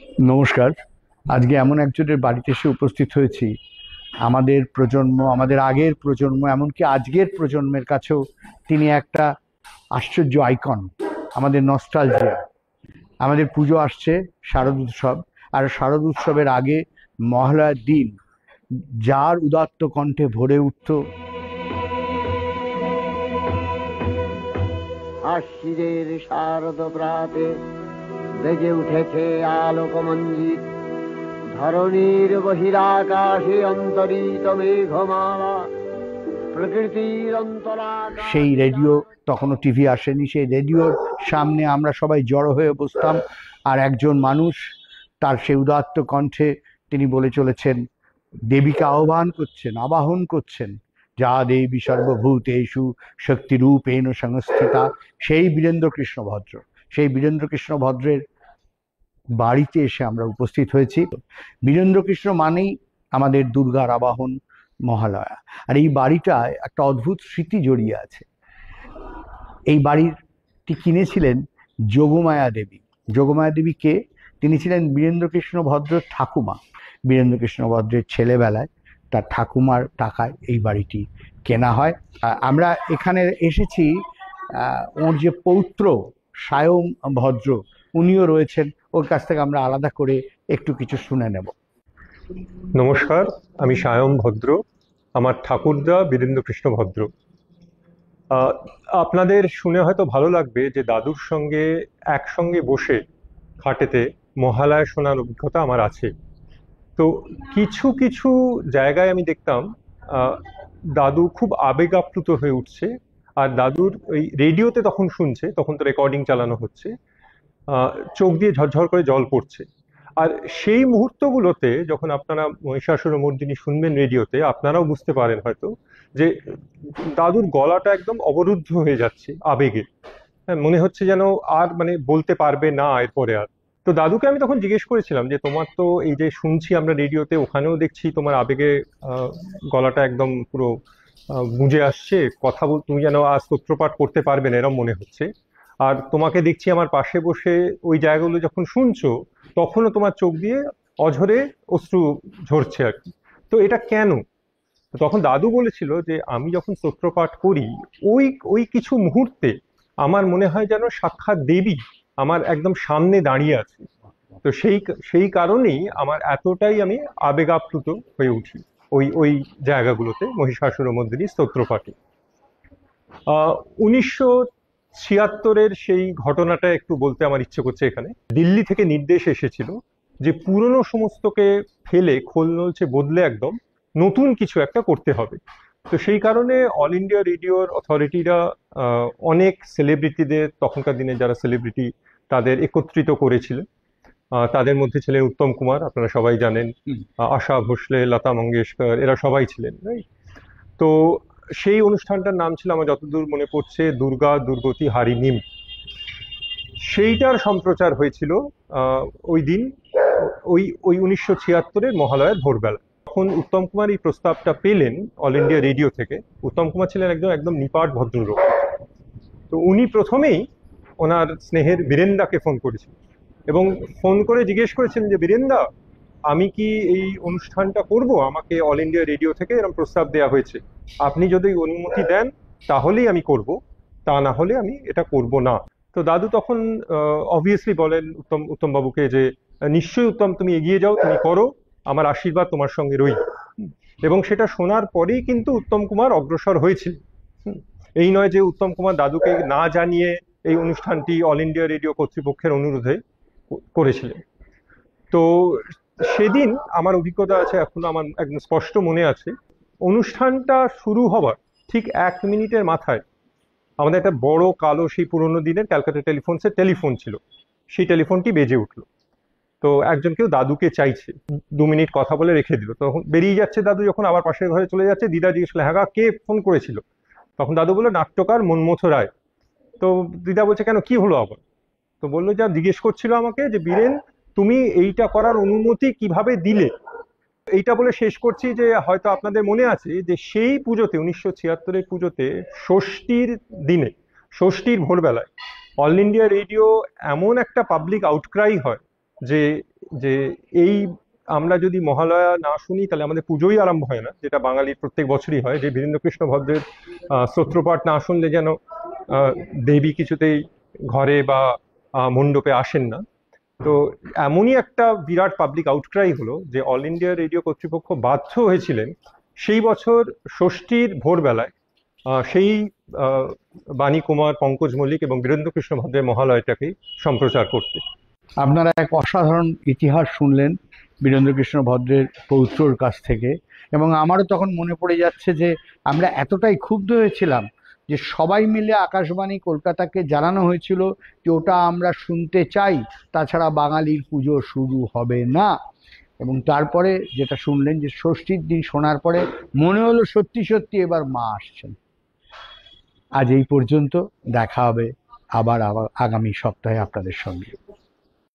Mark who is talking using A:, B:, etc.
A: নমস্কার। আজকে এমন একজনের বাড়িতে এসে উপস্থিত হয়েছি, আমাদের প্রজন্ম, আমাদের আগের প্রজন্ম, এমনকি আজকের প্রজন্মের কাছেও তিনি একটা আশ্চর্য আইকন, আমাদের নস্টালজিয়া। আমাদের পুজো আসছে, শারদ উৎসব। আর শারদ উৎসবের আগে মহালয়ার দিন যার উদাত্ত কণ্ঠে ভরে উঠত
B: আশ্বিনের শারদ প্রাতে বেজে উঠেছে আলোকমঞ্জিত, ধরণীর বহিরাকাশে অন্তরিত মেঘমালা, প্রকৃতির অন্তরাকাশে
A: সেই রেডিও, তখনও টিভি আসেনি, সেই রেডিওর সামনে আমরা সবাই জড়ো হয়ে বসতাম। আর একজন মানুষ তার সেই উদাত্ত কণ্ঠে তিনি বলে চলেছেন, দেবীকে আহ্বান করছেন, আবাহন করছেন, যা দেবী সর্বভূতেষু শক্তিরূপেণ সংস্থিতা। সেই বীরেন্দ্রকৃষ্ণ ভদ্র, সেই বীরেন্দ্রকৃষ্ণ ভদ্রের বাড়িতে এসে আমরা উপস্থিত হয়েছি। বীরেন্দ্রকৃষ্ণ মানেই আমাদের দুর্গার আবাহন, মহালয়া। আর এই বাড়িটায় একটা অদ্ভুত স্মৃতি জড়িয়ে আছে। এই বাড়িটি কিনেছিলেন যোগমায়া দেবী। যোগমায়া দেবী কে? তিনি ছিলেন বীরেন্দ্রকৃষ্ণ ভদ্রের ঠাকুমা। বীরেন্দ্রকৃষ্ণ ভদ্রের ছেলেবেলায় তার ঠাকুমার টাকায় এই বাড়িটি কেনা হয়। আমরা এখানে এসেছি, ওর যে পৌত্র সায়ম ভদ্র, উনিও রয়েছেন। ওর কাছ থেকে আমরা আলাদা করে একটু কিছু শুনে নেব।
C: নমস্কার, আমি সায়ম ভদ্র। আমার ঠাকুরদা বীরেন্দ্রকৃষ্ণ ভদ্র। আহ, আপনাদের শুনে হয়তো ভালো লাগবে যে দাদুর সঙ্গে একসঙ্গে বসে খাটেতে মহালয়া শোনার অভিজ্ঞতা আমার আছে। তো কিছু কিছু জায়গায় আমি দেখতাম আহ, দাদু খুব আবেগ আপ্লুত হয়ে উঠছে। আর দাদুর ওই রেডিওতে তখন শুনছে, তখন তো রেকর্ডিং চালানো হচ্ছে, চোখ দিয়ে ঝরঝর করে জল পড়ছে। আর সেই মুহূর্তগুলোতে যখন আপনারা মহিষাসুরমর্দিনী শুনবেন রেডিওতে, আপনারাও বুঝতে পারেন হয়তো যে দাদুর গলাটা একদম অবরুদ্ধ হয়ে যাচ্ছে আবেগে। হ্যাঁ, মনে হচ্ছে যেন আর মানে বলতে পারবে না এরপরে আর। তো দাদুকে আমি তখন জিজ্ঞেস করেছিলাম যে তোমার তো এই যে শুনছি আমরা রেডিওতে, ওখানেও দেখছি তোমার আবেগে আহ, গলাটা একদম পুরো গুঁজে আসছে, কথা বল, তুমি যেন আজ স্তোত্রপাঠ করতে পারবে না এরম মনে হচ্ছে। আর তোমাকে দেখছি আমার পাশে বসে ওই জায়গাগুলো যখন শুনছো, তখনও তোমার চোখ দিয়ে অঝরে অশ্রু ঝরছে আর কি। তো এটা কেন? তো তখন দাদু বলেছিল যে আমি যখন স্তোত্রপাঠ করি, ওই ওই কিছু মুহূর্তে আমার মনে হয় যেন সাক্ষাৎ দেবী আমার একদম সামনে দাঁড়িয়ে আছে। তো সেই সেই কারণেই আমার এতটাই আমি আবেগ আপ্লুত হয়ে উঠি ওই ওই জায়গাগুলোতে মহিষাসুরমর্দিনী স্তোত্রপাঠে। 1976-এর সেই ঘটনাটা একটু বলতে আমার ইচ্ছে করছে এখানে। দিল্লি থেকে নির্দেশ এসেছিল যে পুরনো সমস্তকে ফেলে খোল নলচে বদলে একদম নতুন কিছু একটা করতে হবে। তো সেই কারণে অল ইন্ডিয়া রেডিওর অথরিটিরা অনেক সেলিব্রিটিদের, তখনকার দিনে যারা সেলিব্রিটি, তাদের একত্রিত করেছিলেন। তাদের মধ্যে ছিলেন উত্তম কুমার, আপনারা সবাই জানেন, আশা ভোসলে, লতা মঙ্গেশকর, এরা সবাই ছিলেন, রাইট? তো সেই অনুষ্ঠানটার নাম ছিল, আমার যতদূর মনে পড়ছে, দুর্গা দুর্গতি হারিনিম। সেইটার সম্প্রচার হয়েছিল ওই দিন, ওই ওই 1976-এর মহালয়ার ভোরবেলা। তখন উত্তম কুমার এই প্রস্তাবটা পেলেন অল ইন্ডিয়া রেডিও থেকে। উত্তম কুমার ছিলেন একদম একদম নিপাট ভদ্রলোক। তো উনি প্রথমেই ওনার স্নেহের বীরেন্দাকে ফোন করেছিলেন এবং ফোন করে জিজ্ঞেস করেছিলেন যে বীরেন্দা, আমি কি এই অনুষ্ঠানটা করব? আমাকে অল ইন্ডিয়া রেডিও থেকে এরকম প্রস্তাব দেওয়া হয়েছে, আপনি যদি অনুমতি দেন তাহলেই আমি করব, তা না হলে আমি এটা করব না। তো দাদু তখন অবভিয়াসলি বলেন উত্তম বাবুকে যে নিশ্চয়ই উত্তম, তুমি এগিয়ে যাও, তুমি করো, আমার আশীর্বাদ তোমার সঙ্গে রইল। এবং সেটা শোনার পরেই কিন্তু উত্তম কুমার অগ্রসর হয়েছিল। এই নয় যে উত্তম কুমার দাদুকে না জানিয়ে এই অনুষ্ঠানটি অল ইন্ডিয়া রেডিও কর্তৃপক্ষের অনুরোধে করেছিলেন। তো সেদিন আমার অভিজ্ঞতা আছে, এখনো আমার একদম স্পষ্ট মনে আছে। অনুষ্ঠানটা শুরু হবার ঠিক 1 মিনিটের মাথায় আমাদের একটা বড় কালো সেই পুরোনো দিনের ক্যালকাটা টেলিফোনসের টেলিফোন ছিল, সেই টেলিফোনটি বেজে উঠলো। তো একজন কেউ দাদুকে চাইছে, 2 মিনিট কথা বলে রেখে দিল। তখন বেরিয়ে যাচ্ছে দাদু, যখন আবার পাশের ঘরে চলে যাচ্ছে, দিদা জিজ্ঞেস করলো, হ্যাঁ কে ফোন করেছিল? তখন দাদু বললো, নাট্যকার মনমথ রায়। তো দিদা বলছে, কেন, কি হলো আবার? তো বললো, যা জিজ্ঞেস করছিল আমাকে যে বীরেন, তুমি এইটা করার অনুমতি কিভাবে দিলে। এইটা বলে শেষ করছি যে হয়তো আপনাদের মনে আছে যে সেই পুজোতে, 1976-এর পুজোতে, ষষ্ঠীর দিনে, ষষ্ঠীর ভোরবেলায় অল ইন্ডিয়া রেডিও এমন একটা পাবলিক আউটক্রাই হয় যে যে এই আমরা যদি মহালয়া না শুনি তাহলে আমাদের পুজোই আরম্ভ হয় না, যেটা বাঙালির প্রত্যেক বছরই হয়, যে বীরেন্দ্রকৃষ্ণ ভদ্রের স্তোত্রপাঠ না শুনলে যেন দেবী কিছুতেই ঘরে বা মণ্ডপে আসেন না। তো এমনই একটা বিরাট পাবলিক আউটক্রাই হলো যে অল ইন্ডিয়া রেডিও কর্তৃপক্ষ বাধ্য হয়েছিলেন সেই বছর ষষ্ঠীর ভোরবেলায় সেই বাণী কুমার, পঙ্কজ মল্লিক এবং বীরেন্দ্রকৃষ্ণ ভদ্রের মহালয়টাকেই সম্প্রচার করতে।
A: আপনারা এক অসাধারণ ইতিহাস শুনলেন বীরেন্দ্রকৃষ্ণ ভদ্রের পৌত্রর কাছ থেকে, এবং আমারও তখন মনে পড়ে যাচ্ছে যে আমরা এতটাই ক্ষুব্ধ হয়েছিলাম যে সবাই মিলে আকাশবাণী কলকাতাকে জানানো হয়েছিল যে ওটা আমরা শুনতে চাই, তাছাড়া বাঙালির পুজো শুরু হবে না। এবং তারপরে যেটা শুনলেন যে ষষ্ঠীর দিন শোনার পরে মনে হলো সত্যি সত্যি এবার মা আসছেন। আজ এই পর্যন্ত, দেখা হবে আবার আগামী সপ্তাহে আপনাদের সঙ্গে।